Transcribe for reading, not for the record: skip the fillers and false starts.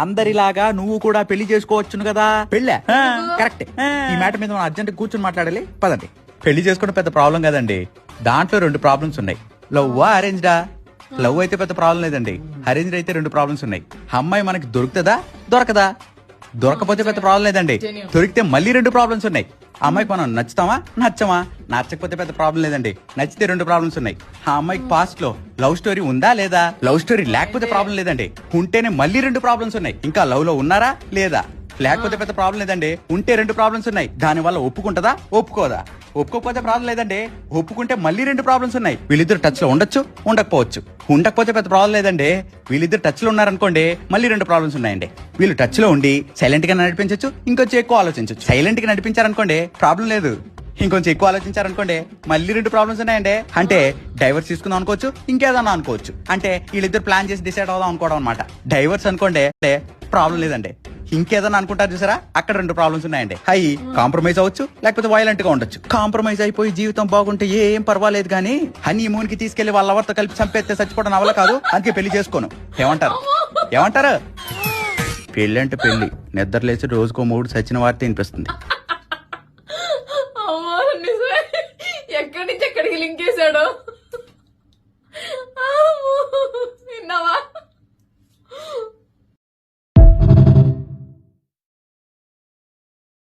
అందరిలాగా నువ్వు కూడా పెళ్లి చేసుకోవచ్చును కదా. పెళ్ళా? కరెక్ట్. ఈ మ్యాటర్ మీద మనం అర్జెంట్ కూర్చొని మాట్లాడాలి. పదండి. పెళ్లి చేసుకోవడం పెద్ద ప్రాబ్లం కదండి. దాంట్లో 2 ప్రాబ్లమ్స్ ఉన్నాయి. లవ్వా అరేంజ్డా? లవ్ అయితే పెద్ద ప్రాబ్లం లేదండి. అరేంజ్ అయితే 2 ప్రాబ్లమ్స్ ఉన్నాయి. అమ్మాయి మనకి దొరుకుతుందా దొరకదా? దొరకపోతే పెద్ద ప్రాబ్లం లేదండి. దొరికితే మళ్ళీ 2 ప్రాబ్లమ్స్ ఉన్నాయి. అమ్మాయికి మనం నచ్చుతామా నచ్చమా? నచ్చకపోతే పెద్ద ప్రాబ్లం లేదండి. నచ్చితే 2 ప్రాబ్లమ్స్ ఉన్నాయి. ఆ అమ్మాయికి పాస్ట్ లో లవ్ స్టోరీ ఉందా లేదా? లవ్ స్టోరీ లేకపోతే ప్రాబ్లం లేదండి. ఉంటేనే మళ్ళీ 2 ప్రాబ్లమ్స్ ఉన్నాయి. ఇంకా లవ్ లో ఉన్నారా లేదా? లేకపోతే పెద్ద ప్రాబ్లం లేదండి. ఉంటే 2 ప్రాబ్లమ్స్ ఉన్నాయి. దాని వల్ల ఒప్పుకుంటదా ఒప్పుకోదా? ఒప్పుకోకపోతే ప్రాబ్లం లేదండి. ఒప్పుకుంటే మళ్ళీ 2 ప్రాబ్లమ్స్ ఉన్నాయి. వీళ్ళిద్దరు టచ్ లో ఉండొచ్చు ఉండకపోవచ్చు. ఉండకపోతే పెద్ద ప్రాబ్లం లేదండి. వీళ్ళిద్దరు టచ్ లో ఉన్నారనుకోండి మళ్ళీ 2 ప్రాబ్లమ్స్ ఉన్నాయండి. వీళ్ళు టచ్ లో ఉండి సైలెంట్ గా నడిపించచ్చు, ఇంకొంచెం ఎక్కువ ఆలోచించచ్చు. సైలెంట్ గా నడిపించారనుకోండి ప్రాబ్లం లేదు. ఇంకొంచెం ఎక్కువ ఆలోచించారనుకోండి మళ్ళీ 2 ప్రాబ్లమ్స్ ఉన్నాయండి. అంటే డైవర్స్ తీసుకుందాం అనుకోవచ్చు, ఇంకేదన్నా అనుకోవచ్చు. అంటే వీళ్ళిద్దరు ప్లాన్ చేసి డిసైడ్ అవుదాం అనుకోవడం అనమాట. డైవర్స్ అనుకోండి ప్రాబ్లం లేదండి. ఇంకేదన్నా అనుకుంటారు చూసారా, అక్కడ 2 ప్రాబ్లమ్స్ ఉన్నాయండి. కాంప్రమైజ్ అవ్వచ్చు, లేకపోతే వైలెంట్ గా ఉండొచ్చు. కాంప్రమైజ్ అయిపోయి జీవితం బాగుంటే ఏం పర్వాలేదు కానీ హనీమూన్ కి తీసుకెళ్లి వాళ్ళ ఎవరితో కలిపి చంపేస్తే చచ్చిపోవడం అవల కాదు. అందుకే పెళ్లి చేసుకోను. ఏమంటారు? పెళ్లి అంటే పెళ్లి. నిద్ర లేచి రోజుకో 3 సచిన వార్త వినిపిస్తుంది.